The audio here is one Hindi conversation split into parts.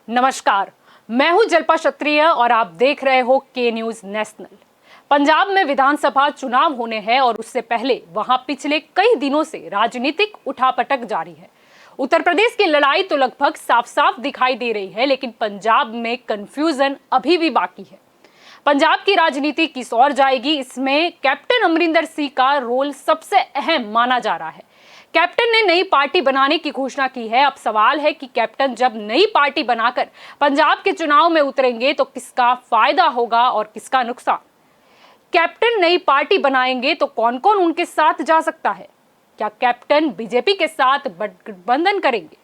नमस्कार, मैं हूं जल्पा क्षत्रिय और आप देख रहे हो के न्यूज नेशनल। पंजाब में विधानसभा चुनाव होने हैं और उससे पहले वहां पिछले कई दिनों से राजनीतिक उठापटक जारी है। उत्तर प्रदेश की लड़ाई तो लगभग साफ साफ दिखाई दे रही है, लेकिन पंजाब में कंफ्यूजन अभी भी बाकी है। पंजाब की राजनीति किस ओर जाएगी, इसमें कैप्टन अमरिंदर सिंह का रोल सबसे अहम माना जा रहा है। कैप्टन ने नई पार्टी बनाने की घोषणा की है। अब सवाल है कि कैप्टन जब नई पार्टी बनाकर पंजाब के चुनाव में उतरेंगे तो किसका फायदा होगा और किसका नुकसान। कैप्टन नई पार्टी बनाएंगे तो कौन कौन उनके साथ जा सकता है? क्या कैप्टन बीजेपी के साथ गठबंधन करेंगे?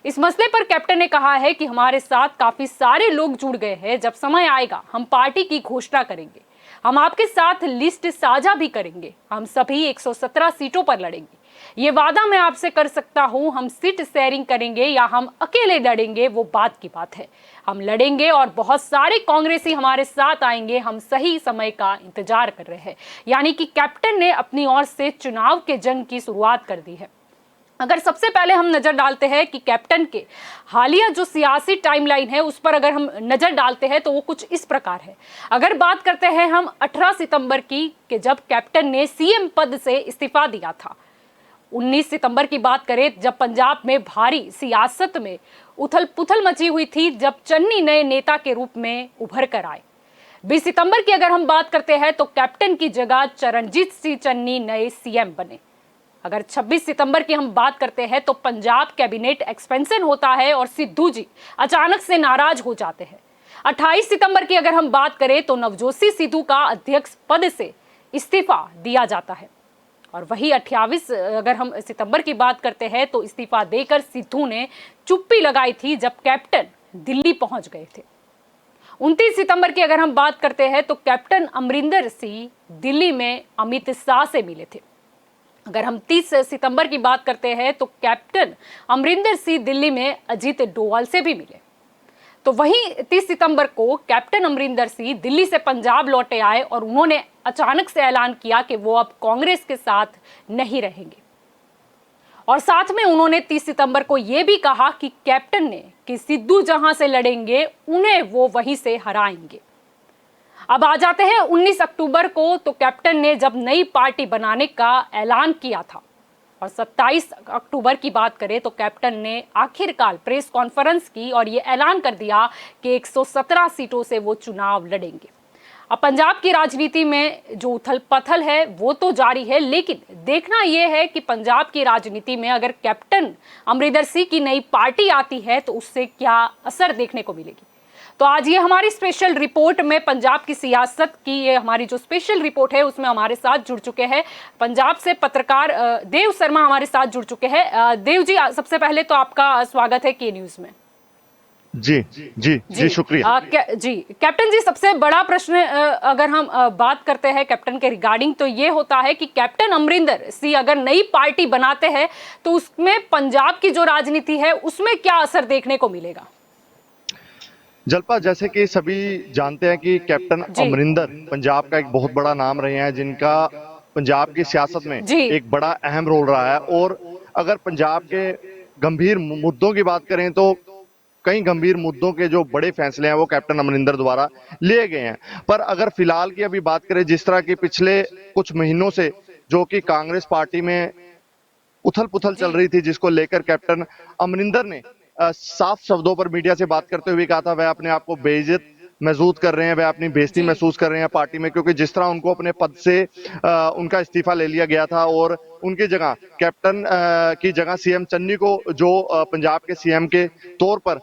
इस मसले पर कैप्टन ने कहा है कि हमारे साथ काफी सारे लोग जुड़ गए हैं, जब समय आएगा हम पार्टी की घोषणा करेंगे। हम आपके साथ लिस्ट साझा भी करेंगे। हम सभी 117 सीटों पर लड़ेंगे। ये वादा मैं आपसे कर सकता हूं। हम सीट शेयरिंग करेंगे या हम अकेले लड़ेंगे वो बात की बात है। हम लड़ेंगे और बहुत सारे कांग्रेसी हमारे साथ आएंगे। हम सही समय का इंतजार कर रहे हैं। यानी कि कैप्टन ने अपनी ओर से चुनाव के जंग की शुरुआत कर दी है। अगर सबसे पहले हम नजर डालते हैं कि कैप्टन के हालिया जो सियासी टाइमलाइन है उस पर अगर हम नजर डालते हैं तो वो कुछ इस प्रकार है। अगर बात करते हैं हम 18 सितंबर की कि जब कैप्टन ने सीएम पद से इस्तीफा दिया था। 19 सितंबर की बात करें जब पंजाब में भारी सियासत में उथल पुथल मची हुई थी, जब चन्नी नए नेता के रूप में उभर कर आए। 20 सितंबर की अगर हम बात करते हैं तो कैप्टन की जगह चरणजीत सिंह चन्नी नए सीएम बने। अगर 26 सितंबर की हम बात करते हैं तो पंजाब कैबिनेट एक्सपेंशन होता है और सिद्धू जी अचानक से नाराज हो जाते हैं। 28 सितंबर की अगर हम बात करें तो नवजोत सिंह सिद्धू का अध्यक्ष पद से इस्तीफा दिया जाता है। और वही 28 अगर हम सितंबर की बात करते हैं तो इस्तीफा देकर सिद्धू ने चुप्पी लगाई थी जब कैप्टन दिल्ली पहुंच गए थे। 29 सितंबर की अगर हम बात करते हैं तो कैप्टन अमरिंदर सिंह दिल्ली में अमित शाह से मिले थे। अगर हम 30 सितंबर की बात करते हैं तो कैप्टन अमरिंदर सिंह दिल्ली में अजीत डोवाल से भी मिले। तो वहीं 30 सितंबर को कैप्टन अमरिंदर सिंह दिल्ली से पंजाब लौटे आए और उन्होंने अचानक से ऐलान किया कि वो अब कांग्रेस के साथ नहीं रहेंगे। और साथ में उन्होंने 30 सितंबर को यह भी कहा कि कैप्टन ने कि सिद्धू जहां से लड़ेंगे उन्हें वो वहीं से हराएंगे। अब आ जाते हैं 19 अक्टूबर को, तो कैप्टन ने जब नई पार्टी बनाने का ऐलान किया था। और 27 अक्टूबर की बात करें तो कैप्टन ने आखिरकार प्रेस कॉन्फ्रेंस की और ये ऐलान कर दिया कि 117 सीटों से वो चुनाव लड़ेंगे। अब पंजाब की राजनीति में जो उथल पथल है वो तो जारी है, लेकिन देखना यह है कि पंजाब की राजनीति में अगर कैप्टन अमरिंदर सिंह की नई पार्टी आती है तो उससे क्या असर देखने को मिलेगी। तो आज ये हमारी स्पेशल रिपोर्ट में पंजाब की सियासत की ये हमारी जो स्पेशल रिपोर्ट है उसमें हमारे साथ जुड़ चुके हैं पंजाब से पत्रकार देव शर्मा हमारे साथ जुड़ चुके हैं। देव जी, सबसे पहले तो आपका स्वागत है के न्यूज में। जी जी जी शुक्रिया। जी कैप्टन जी, सबसे बड़ा प्रश्न अगर हम बात करते हैं कैप्टन के रिगार्डिंग तो ये होता है कि कैप्टन अमरिंदर सिंह अगर नई पार्टी बनाते हैं तो उसमें पंजाब की जो राजनीति है उसमें क्या असर देखने को मिलेगा? जल्पा, जैसे कि सभी जानते हैं कि कैप्टन अमरिंदर पंजाब का एक बहुत बड़ा नाम रहे हैं, जिनका पंजाब की सियासत में एक बड़ा अहम रोल रहा है। और अगर पंजाब के गंभीर मुद्दों की बात करें तो कई गंभीर मुद्दों के जो बड़े फैसले हैं वो कैप्टन अमरिंदर द्वारा लिए गए हैं। पर अगर फिलहाल की अभी बात करें, जिस तरह की पिछले कुछ महीनों से जो कि कांग्रेस पार्टी में उथल पुथल चल रही थी, जिसको लेकर कैप्टन अमरिंदर ने साफ शब्दों पर मीडिया से बात करते हुए कहा था वह अपने आप को बेइज्जत महसूस कर रहे हैं, वह अपनी बेइज्जती महसूस कर रहे हैं पार्टी में, क्योंकि जिस तरह उनको अपने पद से उनका इस्तीफा ले लिया गया था और उनकी जगह कैप्टन की जगह सीएम चन्नी को जो पंजाब के सीएम के तौर पर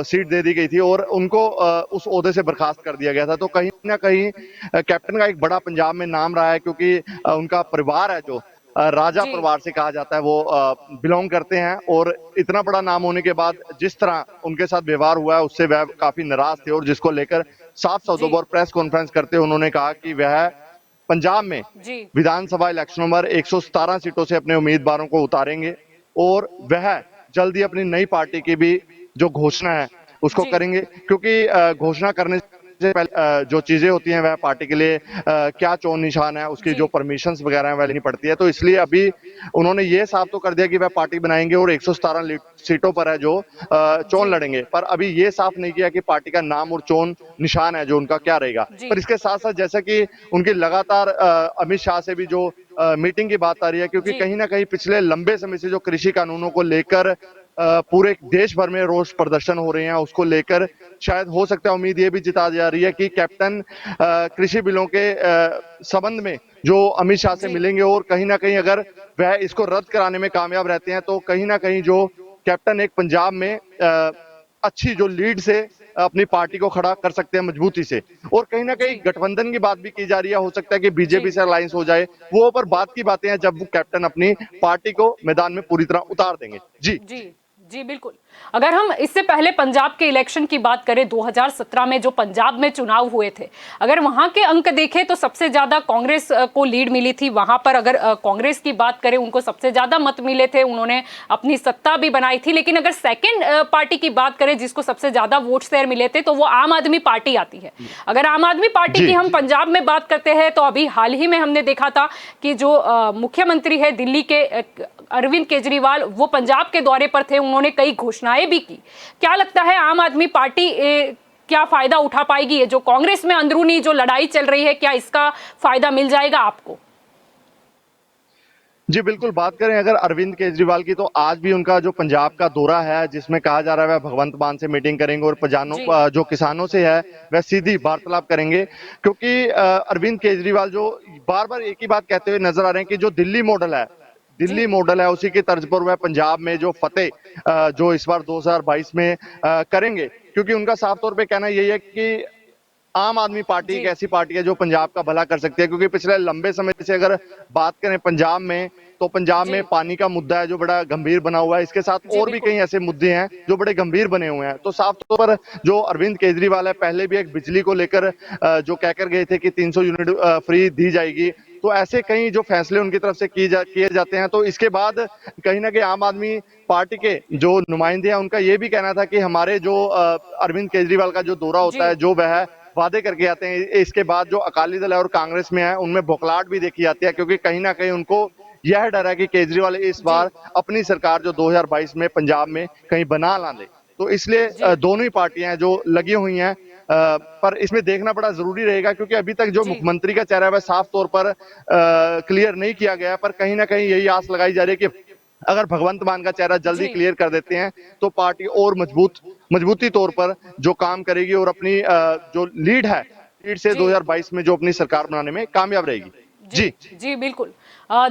सीट दे दी गई थी और उनको उस ओहदे से बर्खास्त कर दिया गया था। तो कहीं ना कहीं कैप्टन का एक बड़ा पंजाब में नाम रहा है, क्योंकि उनका परिवार है जो राजा परिवार से कहा जाता है वो बिलोंग करते हैं। और इतना बड़ा नाम होने के बाद जिस तरह उनके साथ व्यवहार हुआ है उससे वह काफी नाराज थे और जिसको लेकर साफ शब्दों पर प्रेस कॉन्फ्रेंस करते हुए उन्होंने कहा कि वह पंजाब में विधानसभा इलेक्शनों में 117 सीटों से अपने उम्मीदवारों को उतारेंगे और वह जल्द ही अपनी नई पार्टी की भी जो घोषणा है उसको करेंगे, क्योंकि घोषणा करने से पहले जो चीजें होती हैं वह पार्टी के लिए क्या चोन निशान है, उसकी जो परमिशंस वगैरह है वह लेनी पड़ती है। तो इसलिए अभी उन्होंने ये साफ तो कर दिया कि वह पार्टी बनाएंगे और 117 सीटों पर है जो चोन लड़ेंगे, पर अभी ये साफ नहीं किया कि पार्टी का नाम और चोन निशान है जो उनका क्या रहेगा। पर इसके साथ साथ जैसा कि उनकी लगातार अमित शाह से भी जो मीटिंग की बात आ रही है, क्योंकि कहीं ना कहीं पिछले लंबे समय से जो कृषि कानूनों को लेकर पूरे देश भर में रोष प्रदर्शन हो रहे हैं, उसको लेकर शायद हो सकता है उम्मीद ये भी जता जा रही है कि कैप्टन कृषि बिलों के संबंध में जो अमित शाह से मिलेंगे और कहीं ना कहीं अगर वह इसको रद्द कराने में कामयाब रहते हैं तो कहीं ना कहीं जो कैप्टन एक पंजाब में अच्छी जो लीड से अपनी पार्टी को खड़ा कर सकते हैं मजबूती से। और कहीं ना कहीं गठबंधन की बात भी की जा रही है, हो सकता है कि बीजेपी से अलायंस हो जाए, वो पर बात की बातें हैं जब वो कैप्टन अपनी पार्टी को मैदान में पूरी तरह उतार देंगे। जी जी जी बिल्कुल। अगर हम इससे पहले पंजाब के इलेक्शन की बात करें, 2017 में जो पंजाब में चुनाव हुए थे, अगर वहां के अंक देखें तो सबसे ज्यादा कांग्रेस को लीड मिली थी वहां पर। अगर कांग्रेस की बात करें, उनको सबसे ज्यादा मत मिले थे, उन्होंने अपनी सत्ता भी बनाई थी। लेकिन अगर सेकंड पार्टी की बात करें जिसको सबसे ज्यादा वोट शेयर मिले थे, तो वो आम आदमी पार्टी आती है। अगर आम आदमी पार्टी की हम पंजाब में बात करते हैं तो अभी हाल ही में हमने देखा था कि जो मुख्यमंत्री है दिल्ली के अरविंद केजरीवाल, वो पंजाब के दौरे पर थे, उन्होंने कई घोषणाएं भी की। क्या लगता है आम आदमी पार्टी क्या फायदा उठा पाएगी? ये जो कांग्रेस में अंदरूनी जो लड़ाई चल रही है, क्या इसका फायदा मिल जाएगा आपको? जी बिल्कुल, बात करें अगर अरविंद केजरीवाल की, तो आज भी उनका जो पंजाब का दौरा है जिसमें कहा जा रहा है वह भगवंत मान से मीटिंग करेंगे और जो किसानों से है वह सीधी वार्तालाप करेंगे। क्योंकि अरविंद केजरीवाल जो बार बार एक ही बात कहते हुए नजर आ रहे हैं कि जो दिल्ली मॉडल है उसी की तर्ज पर वह पंजाब में जो फतेह जो इस बार 2022 में करेंगे। क्योंकि उनका साफ तौर पे कहना यही है कि आम आदमी पार्टी एक ऐसी पार्टी है जो पंजाब का भला कर सकती है। क्योंकि पिछले लंबे समय से अगर बात करें पंजाब में, तो पंजाब में पानी का मुद्दा है जो बड़ा गंभीर बना हुआ है। इसके साथ और भी कई ऐसे मुद्दे हैं जो बड़े गंभीर बने हुए हैं। तो साफ तौर पर जो अरविंद केजरीवाल है, पहले भी एक बिजली को लेकर जो कहकर गए थे कि 300 यूनिट फ्री दी जाएगी, तो ऐसे कई जो फैसले उनकी तरफ से किए जाते हैं। तो इसके बाद कहीं ना कहीं आम आदमी पार्टी के जो नुमाइंदे हैं उनका ये भी कहना था कि हमारे जो अरविंद केजरीवाल का जो दौरा होता है, जो वह वादे करके आते हैं, इसके बाद जो अकाली दल है और कांग्रेस में है उनमें बौखलाहट भी देखी जाती है। क्योंकि कहीं ना कहीं उनको यह डर है कि केजरीवाल इस बार अपनी सरकार जो 2022 में पंजाब में कहीं बना ना ले। तो इसलिए दोनों ही पार्टियां जो लगी हुई हैं, पर इसमें देखना बड़ा जरूरी रहेगा क्योंकि अभी तक जो मुख्यमंत्री का चेहरा है वह साफ तौर पर क्लियर नहीं किया गया। पर कहीं ना कहीं यही आस लगाई जा रही है कि अगर भगवंत मान का चेहरा जल्दी क्लियर कर देते हैं तो पार्टी और मजबूती तौर पर जो काम करेगी और अपनी जो लीड से 2022 में जो अपनी सरकार बनाने में कामयाब रहेगी। जी जी बिल्कुल।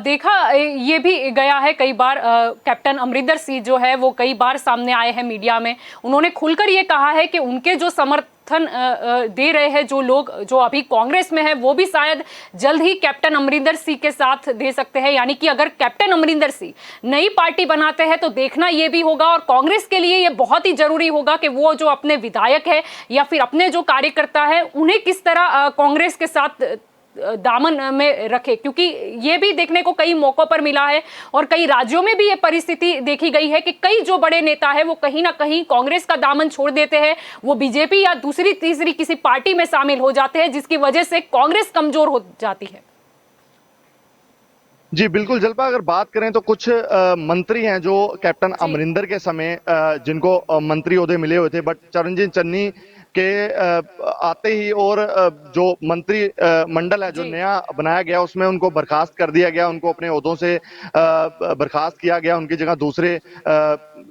देखा ये भी गया है कई बार, कैप्टन अमरिंदर सिंह जो है वो कई बार सामने आए हैं मीडिया में। उन्होंने खुलकर ये कहा है कि उनके जो समर्थन दे रहे हैं जो लोग जो अभी कांग्रेस में है, वो भी शायद जल्द ही कैप्टन अमरिंदर सिंह के साथ दे सकते हैं। यानी कि अगर कैप्टन अमरिंदर सिंह नई पार्टी बनाते हैं तो देखना ये भी होगा, और कांग्रेस के लिए ये बहुत ही जरूरी होगा कि वो जो अपने विधायक है या फिर अपने जो कार्यकर्ता है उन्हें किस तरह कांग्रेस के साथ दामन में रखे। क्योंकि ये भी देखने को कई मौकों पर मिला है और कई राज्यों में भी ये परिस्थिति देखी गई है कि कई जो बड़े नेता है वो कहीं ना कहीं कांग्रेस का दामन छोड़ देते हैं, वो बीजेपी या दूसरी तीसरी किसी पार्टी में शामिल हो जाते हैं, जिसकी वजह से कांग्रेस कमजोर हो जाती है। जी बिल्कुल जल्पा, अगर बात करें तो कुछ मंत्री हैं जो कैप्टन अमरिंदर के समय जिनको मंत्री ओहदे मिले हुए थे, बट चरणजीत चन्नी के आते ही और जो मंत्री मंडल है जो नया बनाया गया उसमें उनको बर्खास्त कर दिया गया, उनको अपने ओहदों से बर्खास्त किया गया, उनकी जगह दूसरे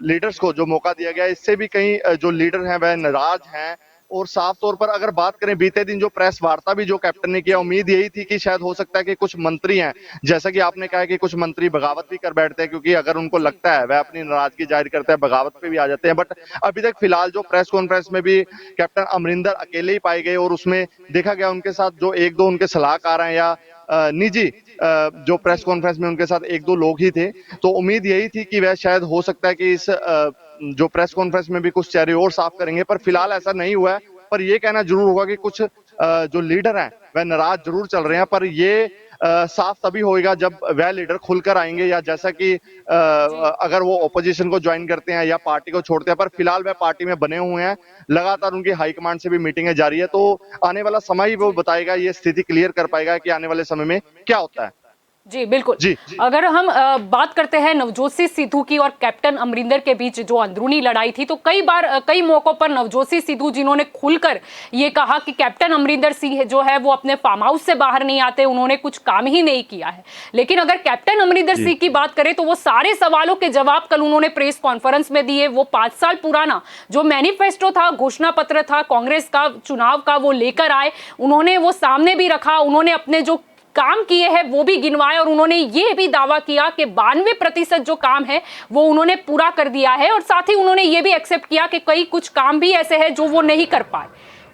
लीडर्स को जो मौका दिया गया। इससे भी कई जो लीडर हैं वह नाराज हैं। और साफ तौर पर अगर बात करें बीते दिन जो प्रेस वार्ता भी जो कैप्टन ने किया, उम्मीद यही थी कि शायद हो सकता है कि कुछ मंत्री हैं, जैसा कि आपने कहा कि कुछ मंत्री बगावत भी कर बैठते हैं, क्योंकि अगर उनको लगता है वह अपनी नाराजगी जाहिर करते हैं, बगावत पे भी आ जाते हैं। बट अभी तक फिलहाल जो प्रेस कॉन्फ्रेंस में भी कैप्टन अमरिंदर अकेले ही पाए गए और उसमें देखा गया उनके साथ जो एक दो उनके सलाहकार हैं या निजी जो प्रेस कॉन्फ्रेंस में उनके साथ एक दो लोग ही थे। तो उम्मीद यही थी कि वह शायद हो सकता है कि इस जो प्रेस कॉन्फ्रेंस में भी कुछ चेहरे और साफ करेंगे, पर फिलहाल ऐसा नहीं हुआ है। पर यह कहना जरूर होगा कि कुछ जो लीडर हैं वह नाराज जरूर चल रहे हैं, पर ये साफ तभी होएगा जब वह लीडर खुलकर आएंगे, या जैसा कि अगर वो ओपोजिशन को ज्वाइन करते हैं या पार्टी को छोड़ते हैं, पर फिलहाल वह पार्टी में बने हुए हैं। लगातार उनकी हाईकमांड से भी मीटिंगें जारी है, तो आने वाला समय ही वो बताएगा, ये स्थिति क्लियर कर पाएगा कि आने वाले समय में क्या होता है। जी बिल्कुल। जी। अगर हम बात करते हैं नवजोत सिंह सिद्धू की और कैप्टन अमरिंदर के बीच जो अंदरूनी लड़ाई थी, तो कई बार कई मौकों पर नवजोत सिंह सिद्धू जिन्होंने खुलकर ये कहा कि कैप्टन अमरिंदर सिंह जो है वो अपने फार्म हाउस से बाहर नहीं आते, उन्होंने कुछ काम ही नहीं किया है। लेकिन अगर कैप्टन अमरिंदर सिंह की बात करें तो वो सारे सवालों के जवाब कल उन्होंने प्रेस कॉन्फ्रेंस में दिए। वो 5 साल पुराना जो मैनिफेस्टो था, घोषणा पत्र था कांग्रेस का चुनाव का, वो लेकर आए, उन्होंने वो सामने भी रखा, उन्होंने अपने जो काम किए हैं वो भी गिनवाए और उन्होंने ये भी दावा किया कि 92% जो काम है वो उन्होंने पूरा कर दिया है। और साथ ही उन्होंने ये भी एक्सेप्ट किया कि कई कुछ काम भी ऐसे हैं जो वो नहीं कर पाए,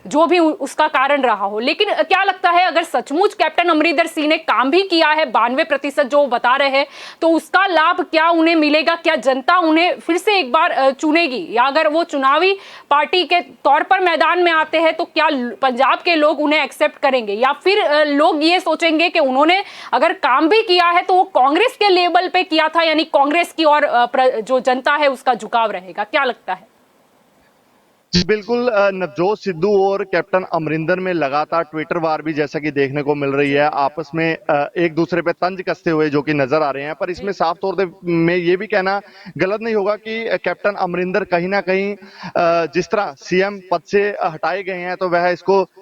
जो भी उसका कारण रहा हो। लेकिन क्या लगता है, अगर सचमुच कैप्टन अमरिंदर सिंह ने काम भी किया है 92% जो बता रहे हैं, तो उसका लाभ क्या उन्हें मिलेगा? क्या जनता उन्हें फिर से एक बार चुनेगी? या अगर वो चुनावी पार्टी के तौर पर मैदान में आते हैं तो क्या पंजाब के लोग उन्हें एक्सेप्ट करेंगे, या फिर लोग ये सोचेंगे कि उन्होंने अगर काम भी किया है तो वो कांग्रेस के लेवल पे किया था, यानी कांग्रेस की और जो जनता है उसका झुकाव रहेगा? क्या लगता है? जी बिल्कुल, नवजोत सिद्धू और कैप्टन अमरिंदर में लगातार ट्विटर वार भी जैसा कि देखने को मिल रही है, आपस में एक दूसरे पे तंज कसते हुए जो कि नजर आ रहे हैं। पर इसमें साफ तौर पे में ये भी कहना गलत नहीं होगा कि कैप्टन अमरिंदर कहीं ना कहीं जिस तरह सीएम पद से हटाए गए हैं, तो वह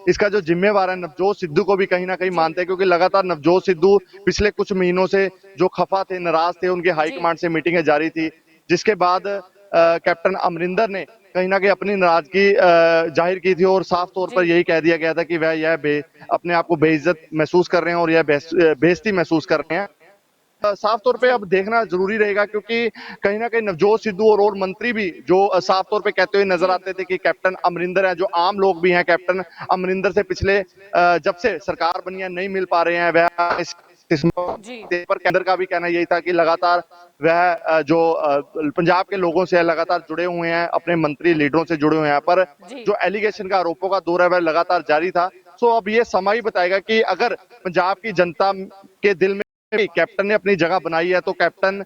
इसका जो जिम्मेवार है नवजोत सिद्धू को भी कहीं ना कहीं मानते हैं, क्योंकि लगातार नवजोत सिद्धू पिछले कुछ महीनों से जो खफा थे, नाराज थे, उनके हाईकमांड से मीटिंगें जारी थी, जिसके बाद कैप्टन अमरिंदर ने कहीं ना कहीं अपनी नाराजगी जाहिर की थी और साफ तौर पर यही कह दिया गया था कि वह अपने आप को बेइज्जत महसूस कर रहे हैं और यह बेइज्जती महसूस कर रहे हैं। साफ तौर पे अब देखना जरूरी रहेगा, क्योंकि कहीं ना कहीं नवजोत सिद्धू और मंत्री भी जो साफ तौर पे कहते हुए नजर आते थे कि कैप्टन अमरिंदर है, जो आम लोग भी हैं कैप्टन अमरिंदर से पिछले जब से सरकार बनी है नहीं मिल पा रहे हैं। वह पेपर के अंदर का भी कहना यही था कि लगातार वह जो पंजाब के लोगों से लगातार जुड़े हुए हैं, अपने मंत्री लीडरों से जुड़े हुए हैं, पर जो एलिगेशन का आरोपों का दौर है वह लगातार जारी था। सो अब ये समय ही बताएगा कि अगर पंजाब की जनता के दिल में कैप्टन ने अपनी जगह बनाई है तो कैप्टन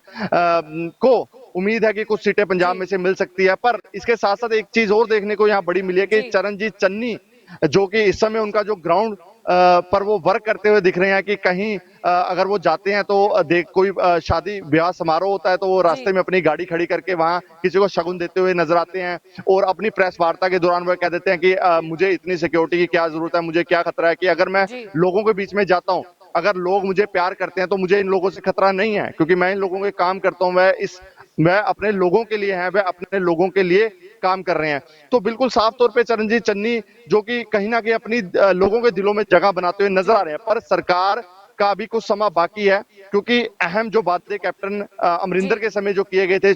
को उम्मीद है कि कुछ सीटें पंजाब में से मिल सकती है। पर इसके साथ साथ एक चीज और देखने को यहाँ बड़ी मिली है कि चरणजीत चन्नी, जो कि इस समय उनका जो ग्राउंड पर वो वर्क करते हुए दिख रहे हैं कि कहीं अगर वो जाते हैं तो कोई शादी ब्याह समारोह होता है तो वो रास्ते में अपनी गाड़ी खड़ी करके वहां किसी को शगुन देते हुए नजर आते हैं, और अपनी प्रेस वार्ता के दौरान वो कह देते हैं कि मुझे इतनी सिक्योरिटी की क्या जरूरत है, मुझे क्या खतरा है कि अगर मैं लोगों के बीच में जाता हूँ, अगर लोग मुझे प्यार करते हैं तो मुझे इन लोगों से खतरा नहीं है, क्योंकि मैं इन लोगों के काम करता हूँ, वह अपने लोगों के लिए हैं, वह अपने लोगों के लिए काम कर रहे हैं। तो बिल्कुल साफ तौर पे चरणजीत चन्नी जो कि कहीं ना कहीं अपनी लोगों के दिलों में जगह बनाते हुए नजर आ रहे हैं। पर सरकार का भी कुछ समय बाकी है, क्योंकि अहम जो बातें कैप्टन अमरिंदर के समय जो किए गए थे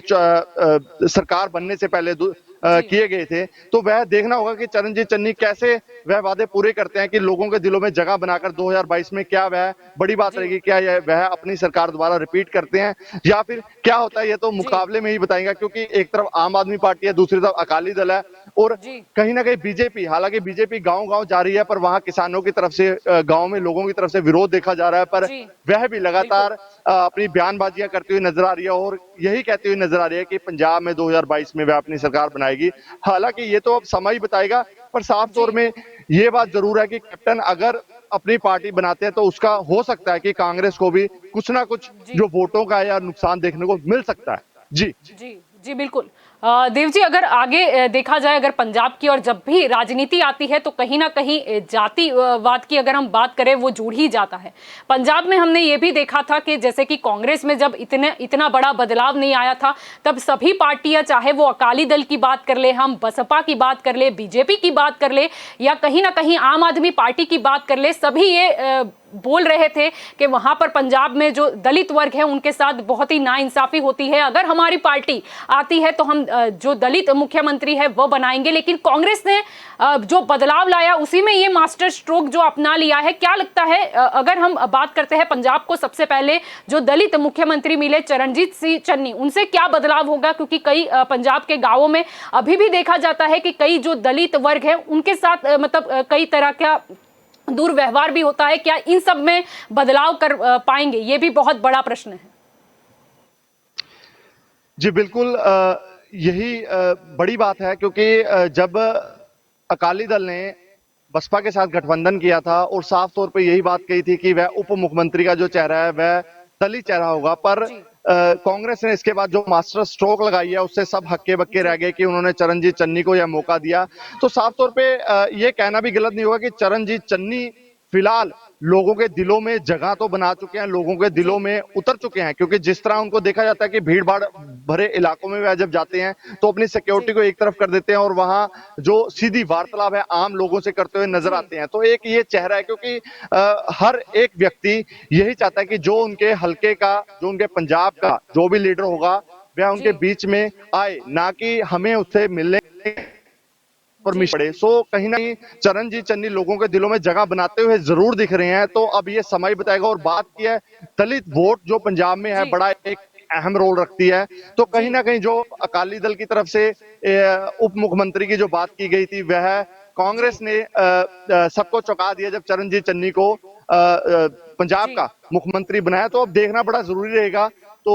सरकार बनने से पहले किए गए थे, तो वह देखना होगा कि चरणजीत चन्नी कैसे वह वादे पूरे करते हैं कि लोगों के दिलों में जगह बनाकर 2022 में क्या वह बड़ी बात रहेगी, क्या वह अपनी सरकार दोबारा रिपीट करते हैं या फिर क्या होता है, ये तो मुकाबले में ही बताएगा। क्योंकि एक तरफ आम आदमी पार्टी है, दूसरी तरफ अकाली दल है, और कहीं ना कहीं बीजेपी, हालांकि बीजेपी गांव-गांव जा रही है, पर वहां किसानों की तरफ से, गांव में लोगों की तरफ से विरोध देखा जा रहा है, पर वह भी लगातार अपनी बयानबाजियां करती हुई नजर आ रही है और यही कहती हुई नजर आ रही है कि पंजाब में 2022 में वह अपनी सरकार बनाएगी। हालांकि ये तो अब समय ही बताएगा, पर साफ तौर में ये बात जरूर है कि कैप्टन अगर अपनी पार्टी बनाते हैं तो उसका हो सकता है कि कांग्रेस को भी कुछ ना कुछ जो वोटों का या नुकसान देखने को मिल सकता है। जी जी जी बिल्कुल। देव जी, अगर आगे देखा जाए, अगर पंजाब की और जब भी राजनीति आती है तो कहीं ना कहीं जातिवाद की अगर हम बात करें वो जुड़ ही जाता है। पंजाब में हमने ये भी देखा था कि जैसे कि कांग्रेस में जब इतना बड़ा बदलाव नहीं आया था, तब सभी पार्टियां, चाहे वो अकाली दल की बात कर ले, हम बसपा की बात कर ले, बीजेपी की बात कर ले, या कहीं ना कहीं आम आदमी पार्टी की बात कर ले, सभी ये बोल रहे थे कि वहां पर पंजाब में जो दलित वर्ग है उनके साथ बहुत ही नाइंसाफी होती है, अगर हमारी पार्टी आती है तो हम जो दलित मुख्यमंत्री है वो बनाएंगे। लेकिन कांग्रेस ने जो बदलाव लाया उसी में ये मास्टर स्ट्रोक जो अपना लिया है। क्या लगता है, अगर हम बात करते हैं पंजाब को सबसे पहले जो दलित मुख्यमंत्री मिले चरणजीत सिंह चन्नी, उनसे क्या बदलाव होगा? क्योंकि कई पंजाब के गांवों में अभी भी देखा जाता है कि कई जो दलित वर्ग है उनके साथ मतलब कई तरह का दुर्व्यवहार भी होता है, क्या इन सब में बदलाव कर पाएंगे? ये भी बहुत बड़ा प्रश्न है। जी बिल्कुल, यही बड़ी बात है, क्योंकि जब अकाली दल ने बसपा के साथ गठबंधन किया था और साफ तौर पे यही बात कही थी कि वह उप मुख्यमंत्री का जो चेहरा है वह दलित चेहरा होगा, पर कांग्रेस ने इसके बाद जो मास्टर स्ट्रोक लगाई है उससे सब हक्के बक्के रह गए कि उन्होंने चरणजीत चन्नी को यह मौका दिया। तो साफ तौर पे यह कहना भी गलत नहीं होगा कि चरणजीत चन्नी फिलहाल लोगों के दिलों में जगह तो बना चुके हैं, लोगों के दिलों में उतर चुके हैं, क्योंकि जिस तरह उनको देखा जाता है कि भीड़ भाड़ भरे इलाकों में वह जब जाते हैं तो अपनी सिक्योरिटी को एक तरफ कर देते हैं और वहां जो सीधी वार्तालाप है आम लोगों से करते हुए नजर आते हैं। तो एक ये चेहरा है, क्योंकि हर एक व्यक्ति यही चाहता है कि जो उनके हल्के का, जो उनके पंजाब का जो भी लीडर होगा वह उनके बीच में आए, ना कि हमें उससे मिलने परमिशन पड़े। सो कहीं ना कहीं चरणजीत चन्नी लोगों के दिलों में जगह बनाते हुए जरूर दिख रहे हैं। तो अब ये समय बताएगा। और बात की है दलित वोट जो पंजाब में है बड़ा एक अहम रोल रखती है, तो कहीं ना कहीं जो अकाली दल की तरफ से उप मुख्यमंत्री की जो बात की गई थी वह कांग्रेस ने सबको चौंका दिया जब चरणजीत चन्नी को पंजाब का मुख्यमंत्री बनाया। तो अब देखना बड़ा जरूरी रहेगा। तो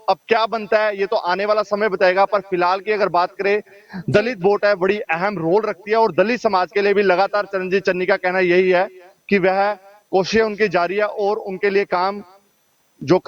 अब क्या बनता है ये तो आने वाला समय बताएगा, पर फिलहाल की अगर बात करें दलित वोट है बड़ी अहम रोल रखती है और दलित समाज के लिए भी लगातार चरणजीत चन्नी का कहना यही है कि वह कोशिशें उनकी जारी है और उनके लिए काम जो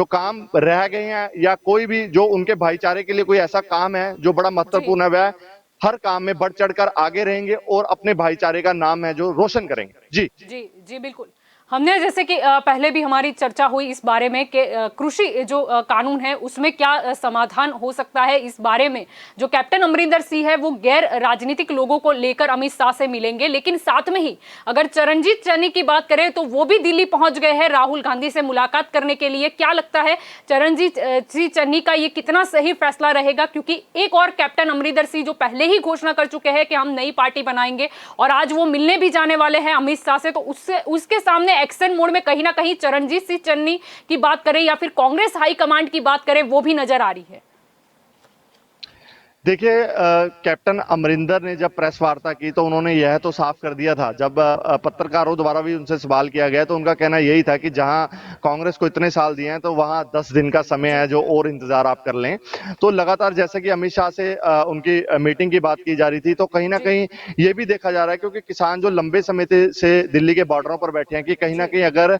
काम रह गए हैं या कोई भी जो उनके भाईचारे के लिए कोई ऐसा काम है जो बड़ा महत्वपूर्ण है, वह हर काम में बढ़ चढ़कर आगे रहेंगे और अपने भाईचारे का नाम है जो रोशन करेंगे। जी जी जी बिल्कुल। हमने जैसे कि पहले भी हमारी चर्चा हुई इस बारे में कि कृषि जो कानून है उसमें क्या समाधान हो सकता है। इस बारे में जो कैप्टन अमरिंदर सिंह है वो गैर राजनीतिक लोगों को लेकर अमित शाह से मिलेंगे, लेकिन साथ में ही अगर चरणजीत चन्नी की बात करें तो वो भी दिल्ली पहुंच गए हैं राहुल गांधी से मुलाकात करने के लिए। क्या लगता है चरणजीत सिंह चन्नी का ये कितना सही फैसला रहेगा? क्योंकि एक और कैप्टन अमरिंदर सिंह जो पहले ही घोषणा कर चुके हैं कि हम नई पार्टी बनाएंगे और आज वो मिलने भी जाने वाले हैं अमित शाह से, तो उसके सामने एक्शन मोड में कहीं ना कहीं चरणजीत सिंह चन्नी की बात करें या फिर कांग्रेस हाईकमांड की बात करें वो भी नजर आ रही है। देखिए, कैप्टन अमरिंदर ने जब प्रेस वार्ता की तो उन्होंने यह तो साफ कर दिया था, जब पत्रकारों द्वारा भी उनसे सवाल किया गया तो उनका कहना यही था कि जहां कांग्रेस को इतने साल दिए हैं तो वहां 10 दिन का समय है जो और इंतजार आप कर लें। तो लगातार जैसे कि अमित शाह से उनकी मीटिंग की बात की जा रही थी, तो कहीं ना कहीं ये भी देखा जा रहा है क्योंकि किसान जो लंबे समय से दिल्ली के बॉर्डरों पर बैठे हैं कि कहीं ना कहीं अगर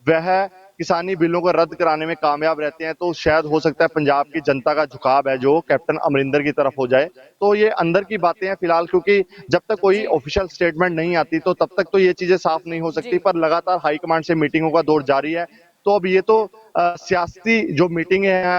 वह किसानी बिलों को रद्द कराने में कामयाब रहते हैं तो शायद हो सकता है पंजाब की जनता का झुकाव है जो कैप्टन अमरिंदर की तरफ हो जाए। तो ये अंदर की बातें हैं फिलहाल, क्योंकि जब तक कोई ऑफिशियल स्टेटमेंट नहीं आती तो तब तक तो ये चीजें साफ नहीं हो सकती, पर लगातार हाईकमांड से मीटिंगों का दौर जारी है। तो अब ये तो सियासी जो मीटिंग है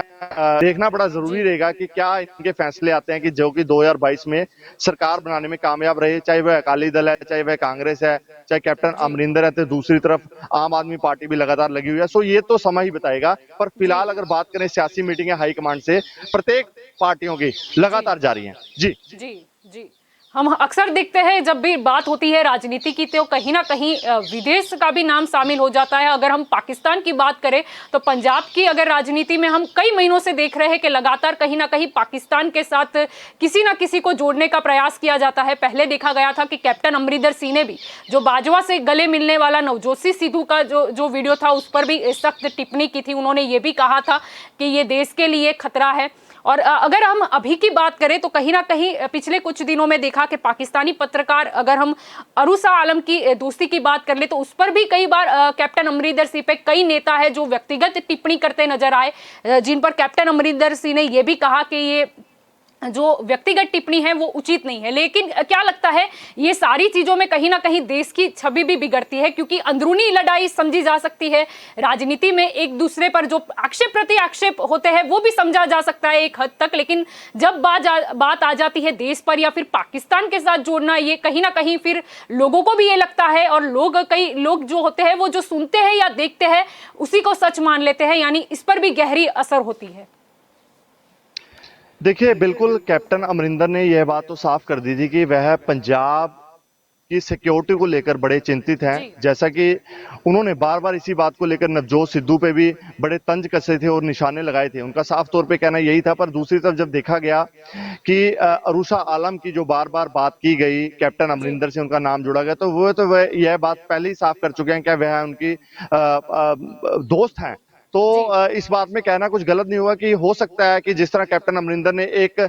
देखना बड़ा जरूरी रहेगा कि क्या इनके फैसले आते हैं कि जो कि 2022 में सरकार बनाने में कामयाब रहे, चाहे वह अकाली दल है, चाहे वह कांग्रेस है, चाहे कैप्टन अमरिंदर है, तो दूसरी तरफ आम आदमी पार्टी भी लगातार लगी हुई है। सो ये तो समय ही बताएगा, पर फिलहाल अगर बात करें सियासी मीटिंग है हाईकमांड से प्रत्येक पार्टियों की लगातार जारी है। जी जी जी। हम अक्सर देखते हैं जब भी बात होती है राजनीति की तो कहीं ना कहीं विदेश का भी नाम शामिल हो जाता है। अगर हम पाकिस्तान की बात करें तो पंजाब की अगर राजनीति में हम कई महीनों से देख रहे हैं कि लगातार कहीं ना कहीं पाकिस्तान के साथ किसी ना किसी को जोड़ने का प्रयास किया जाता है। पहले देखा गया था कि कैप्टन अमरिंदर सिंह ने भी जो बाजवा से गले मिलने वाला नवजोत सिंह सिद्धू का जो वीडियो था उस पर भी सख्त टिप्पणी की थी। उन्होंने ये भी कहा था कि ये देश के लिए खतरा है। और अगर हम अभी की बात करें तो कहीं ना कहीं पिछले कुछ दिनों में देखा कि पाकिस्तानी पत्रकार, अगर हम अरूसा आलम की दोस्ती की बात कर ले तो उस पर भी कई बार कैप्टन अमरिंदर सिंह पे कई नेता है जो व्यक्तिगत टिप्पणी करते नजर आए, जिन पर कैप्टन अमरिंदर सिंह ने यह भी कहा कि ये जो व्यक्तिगत टिप्पणी है वो उचित नहीं है। लेकिन क्या लगता है ये सारी चीजों में कहीं ना कहीं देश की छवि भी बिगड़ती है, क्योंकि अंदरूनी लड़ाई समझी जा सकती है, राजनीति में एक दूसरे पर जो आक्षेप प्रति आक्षेप होते हैं वो भी समझा जा सकता है एक हद तक, लेकिन जब बात आ जाती है देश पर या फिर पाकिस्तान के साथ जोड़ना, ये कहीं ना कहीं फिर लोगों को भी ये लगता है और कई लोग जो होते हैं वो जो सुनते हैं या देखते हैं उसी को सच मान लेते हैं, यानी इस पर भी गहरी असर होती है। देखिए, बिल्कुल कैप्टन अमरिंदर ने यह बात तो साफ कर दी थी कि वह पंजाब की सिक्योरिटी को लेकर बड़े चिंतित हैं। जी। जैसा कि उन्होंने बार बार इसी बात को लेकर नवजोत सिद्धू पे भी बड़े तंज कसे थे और निशाने लगाए थे। उनका साफ तौर पे कहना यही था, पर दूसरी तरफ जब देखा गया कि अरूषा आलम की जो बार बार बात की गई, कैप्टन जी। अमरिंदर से उनका नाम जोड़ा गया, तो वह यह बात पहले ही साफ कर चुके हैं कि वह उनकी दोस्त हैं। तो जी। इस बात में कहना कुछ गलत नहीं होगा कि हो सकता है कि जिस तरह कैप्टन अमरिंदर ने एक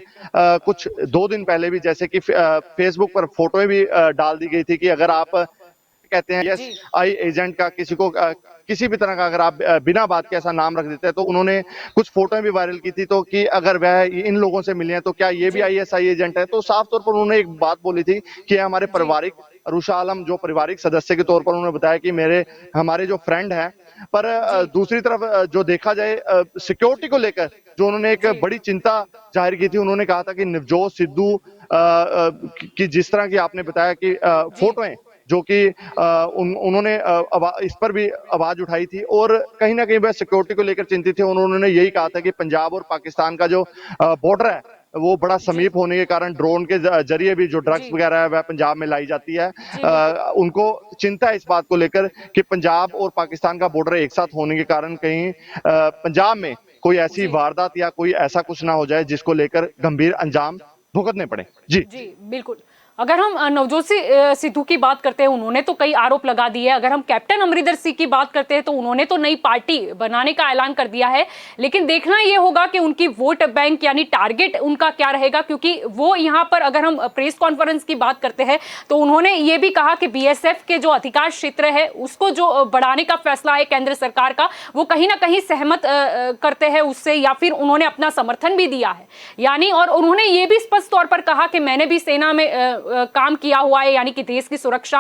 कुछ 2 दिन पहले भी जैसे कि फेसबुक पर फोटोएं भी डाल दी गई थी कि अगर आप कहते हैं जी। आई एजेंट का किसी को किसी भी तरह का अगर आप बिना बात के ऐसा नाम रख देते हैं, तो उन्होंने कुछ फोटोएं भी वायरल की थी, तो कि अगर वह इन लोगों से मिले हैं तो क्या ये भी जी। आईएसआई एजेंट है। तो साफ तौर पर उन्होंने एक बात बोली थी कि हमारे जी। पारिवारिक अरूषा आलम जो पारिवारिक सदस्य के तौर पर उन्होंने बताया कि हमारे जो फ्रेंड हैं। पर जी। दूसरी तरफ जो देखा जाए सिक्योरिटी को लेकर जो उन्होंने एक जी। बड़ी चिंता जाहिर की थी, उन्होंने कहा था कि नवजोत सिद्धू की जिस तरह की आपने बताया कि जी। फोटोएं जो कि उन्होंने इस पर भी आवाज उठाई थी और कहीं ना कहीं वह सिक्योरिटी को लेकर चिंतित थे। उन्होंने यही कहा था कि पंजाब और पाकिस्तान का जो बॉर्डर है वो बड़ा जी। समीप होने के कारण ड्रोन के जरिए भी जो ड्रग्स जी। वगैरह है वह पंजाब में लाई जाती है। जी, बिल्कुल। उनको चिंता है इस बात को लेकर कि पंजाब और पाकिस्तान का बॉर्डर एक साथ होने के कारण कहीं पंजाब में कोई ऐसी जी। वारदात या कोई ऐसा कुछ ना हो जाए जिसको लेकर गंभीर अंजाम भुगतने पड़े। जी। जी, बिल्कुल। अगर हम नवजोत सिद्धू की बात करते हैं, उन्होंने तो कई आरोप लगा दिए। अगर हम कैप्टन अमरिंदर सिंह की बात करते हैं तो उन्होंने तो नई पार्टी बनाने का ऐलान कर दिया है, लेकिन देखना ये होगा कि उनकी वोट बैंक यानी टारगेट उनका क्या रहेगा, क्योंकि वो यहाँ पर अगर हम प्रेस कॉन्फ्रेंस की बात करते हैं तो उन्होंने ये भी कहा कि बीएसएफ के जो अधिकार क्षेत्र है उसको जो बढ़ाने का फैसला है केंद्र सरकार का, वो कहीं ना कहीं सहमत करते हैं उससे, या फिर उन्होंने अपना समर्थन भी दिया है। यानी और उन्होंने ये भी स्पष्ट तौर पर कहा कि मैंने भी सेना में काम किया हुआ है, यानी कि देश की सुरक्षा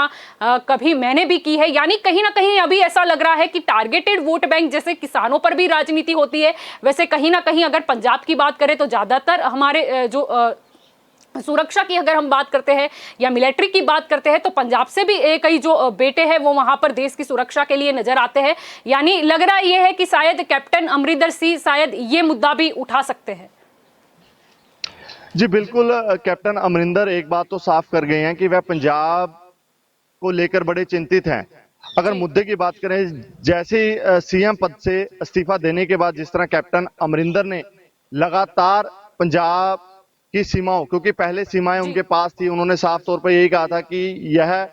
कभी मैंने भी की है। यानी कहीं ना कहीं अभी ऐसा लग रहा है कि टारगेटेड वोट बैंक, जैसे किसानों पर भी राजनीति होती है, वैसे कहीं ना कहीं अगर पंजाब की बात करें तो ज्यादातर हमारे जो सुरक्षा की अगर हम बात करते हैं या मिलिट्री की बात करते हैं तो पंजाब से भी कई जो बेटे हैं वो वहां पर देश की सुरक्षा के लिए नजर आते हैं। यानी लग रहा यह है कि शायद कैप्टन अमरिंदर सिंह शायद ये मुद्दा भी उठा सकते हैं। जी बिल्कुल, कैप्टन अमरिंदर एक बात तो साफ कर गए हैं कि वह पंजाब को लेकर बड़े चिंतित हैं। अगर मुद्दे की बात करें, जैसे ही सीएम पद से इस्तीफा देने के बाद जिस तरह कैप्टन अमरिंदर ने लगातार पंजाब की सीमाओं, क्योंकि पहले सीमाएं उनके पास थी, उन्होंने साफ तौर पर यही कहा था कि यह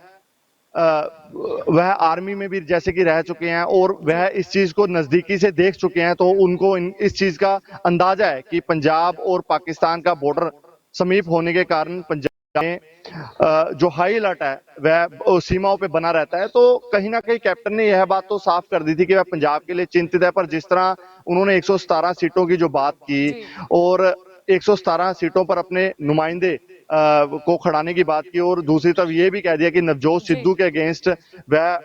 वह आर्मी में भी जैसे कि रह चुके हैं और वह इस चीज को नजदीकी से देख चुके हैं, तो उनको इस चीज का अंदाजा है कि पंजाब और पाकिस्तान का बॉर्डर समीप होने के कारण पंजाब में जो हाई अलर्ट है वह सीमाओं पे बना रहता है। तो कहीं ना कहीं कैप्टन ने यह बात तो साफ कर दी थी कि वह पंजाब के लिए चिंतित है। पर जिस तरह उन्होंने 117 सीटों की जो बात की और 117 सीटों पर अपने नुमाइंदे को खड़ाने की बात की, और दूसरी तरफ ये भी कह दिया कि नवजोत सिद्धू के अगेंस्ट वह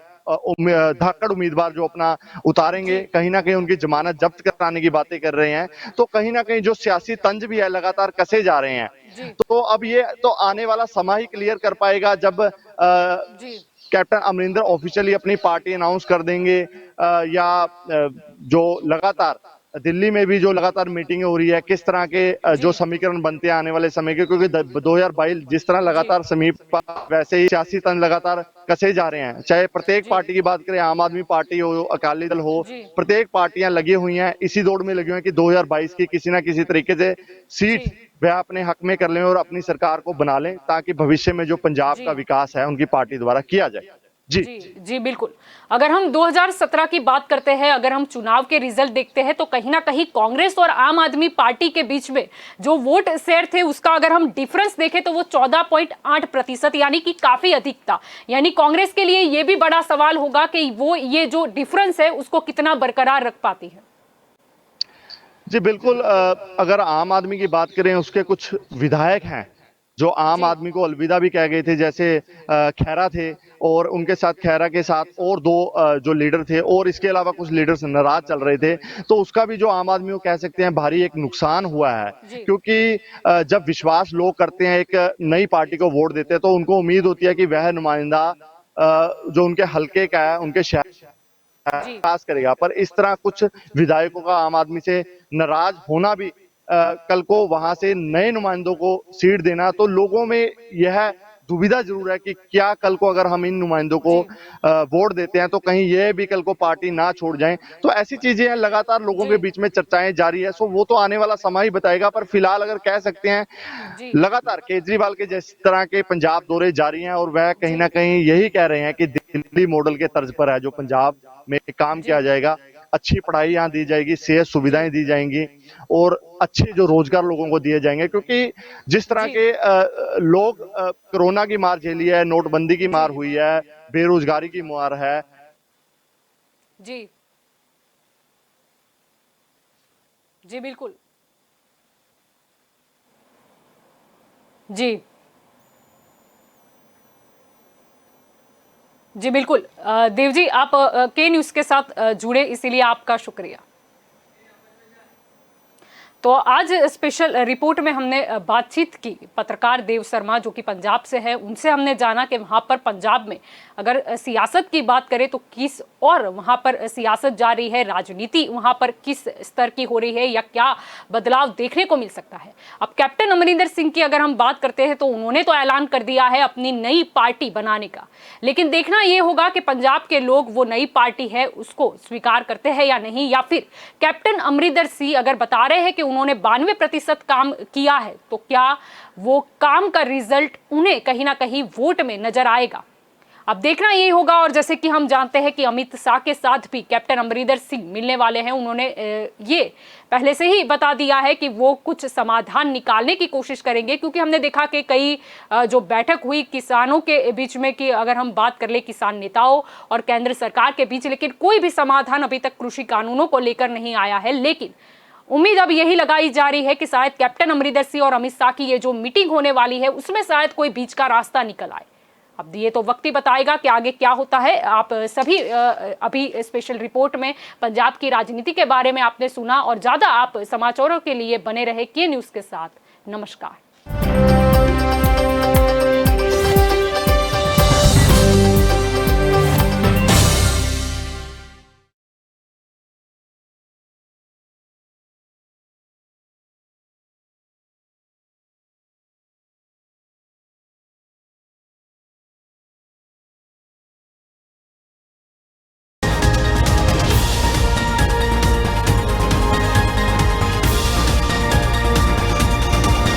धाकड़ उम्मीदवार जो अपना उतारेंगे, कहीं ना कहीं उनकी जमानत जब्त कराने की बातें कर रहे हैं, तो कहीं ना कहीं जो सियासी तंज भी है लगातार कसे जा रहे हैं। तो अब ये तो आने वाला समय ही क्लियर कर पाएगा जब कैप्टन अमरिंदर ऑफिशियली अपनी पार्टी अनाउंस कर देंगे, या जो लगातार दिल्ली में भी जो लगातार मीटिंगें हो रही है, किस तरह के जो समीकरण बनते हैं आने वाले समय के, क्योंकि 2022 जिस तरह लगातार समीप वैसे ही सियासी तंज लगातार कसे जा रहे हैं। चाहे प्रत्येक पार्टी की बात करें, आम आदमी पार्टी हो, अकाली दल हो, प्रत्येक पार्टियां लगी हुई हैं, इसी दौड़ में लगी हुई हैं कि 2022 की किसी ना किसी तरीके से सीट वह अपने हक में कर लें और अपनी सरकार को बना लें, ताकि भविष्य में जो पंजाब का विकास है उनकी पार्टी द्वारा किया जाए। जी जी बिल्कुल। अगर हम 2017 की बात करते हैं, अगर हम चुनाव के रिजल्ट देखते हैं तो कहीं ना कहीं कांग्रेस और आम आदमी पार्टी के बीच में जो वोट शेयर थे उसका अगर हम डिफरेंस देखें तो वो 14.8%, यानी कि काफी अधिक था। यानी कांग्रेस के लिए ये भी बड़ा सवाल होगा कि वो ये जो डिफरेंस है उसको कितना बरकरार रख पाती है। जी बिल्कुल, अगर आम आदमी की बात करें, उसके कुछ विधायक हैं जो आम आदमी को अलविदा भी कह गए थे, जैसे खैरा थे, और उनके साथ खैरा के साथ और 2 जो लीडर थे, और इसके अलावा कुछ लीडर्स नाराज चल रहे थे। तो उसका भी जो आम आदमी को कह सकते हैं भारी एक नुकसान हुआ है, क्योंकि जब विश्वास लोग करते हैं, एक नई पार्टी को वोट देते हैं, तो उनको उम्मीद होती है कि वह नुमाइंदा जो उनके हल्के का है, उनके शहर विकास करेगा। पर इस तरह कुछ विधायकों का आम आदमी से नाराज होना भी, कल को वहां से नए नुमाइंदों को सीट देना, तो लोगों में यह दुविधा जरूर है कि क्या कल को अगर हम इन नुमाइंदों को वोट देते हैं तो कहीं ये भी कल को पार्टी ना छोड़ जाएं। तो ऐसी चीजें हैं, लगातार लोगों के बीच में चर्चाएं जारी है। सो वो तो आने वाला समय ही बताएगा, पर फिलहाल अगर कह सकते हैं लगातार केजरीवाल के जिस तरह के पंजाब दौरे जारी हैं और वह कहीं ना कहीं यही कह रहे हैं कि दिल्ली मॉडल के तर्ज पर है जो पंजाब में काम किया जाएगा, अच्छी पढ़ाई यहाँ दी जाएगी, सेहत सुविधाएं दी जाएंगी और अच्छे जो रोजगार लोगों को दिए जाएंगे। क्योंकि जिस तरह के लोग कोरोना की मार झेली है, नोटबंदी की मार हुई है, बेरोजगारी की मार है। जी जी बिल्कुल। जी जी बिल्कुल। देव जी, आप के न्यूज़ के साथ जुड़े, इसीलिए आपका शुक्रिया। तो आज स्पेशल रिपोर्ट में हमने बातचीत की पत्रकार देव शर्मा जो कि पंजाब से है, उनसे हमने जाना कि वहाँ पर पंजाब में अगर सियासत की बात करें तो किस और वहाँ पर सियासत जा रही है, राजनीति वहाँ पर किस स्तर की हो रही है या क्या बदलाव देखने को मिल सकता है। अब कैप्टन अमरिंदर सिंह की अगर हम बात करते हैं तो उन्होंने तो ऐलान कर दिया है अपनी नई पार्टी बनाने का, लेकिन देखना ये होगा कि पंजाब के लोग वो नई पार्टी है उसको स्वीकार करते हैं या नहीं, या फिर कैप्टन अमरिंदर सिंह अगर बता रहे हैं कि उन्होंने 92% काम किया है तो क्या वो काम का रिजल्ट उन्हें कहीं ना कहीं वोट में नजर आएगा। अब देखना यही होगा। और जैसे कि हम जानते हैं कि अमित शाह के साथ भी कैप्टन अमरिंदर सिंह मिलने वाले हैं, उन्होंने ये पहले से ही बता दिया है कि वो कुछ समाधान निकालने की कोशिश करेंगे, क्योंकि हमने देखा कि कई जो बैठक हुई किसानों के बीच में कि अगर हम बात कर ले किसान नेताओं और केंद्र सरकार के बीच, लेकिन कोई भी समाधान अभी तक कृषि कानूनों को लेकर नहीं आया है। लेकिन उम्मीद अब यही लगाई जा रही है कि शायद कैप्टन अमरिंदर सिंह और अमित शाह की ये जो मीटिंग होने वाली है उसमें शायद कोई बीच का रास्ता निकल आए। अब ये तो वक्त ही बताएगा कि आगे क्या होता है। आप सभी अभी स्पेशल रिपोर्ट में पंजाब की राजनीति के बारे में आपने सुना और ज्यादा आप समाचारों के लिए बने रहे के न्यूज़ के साथ। नमस्कार।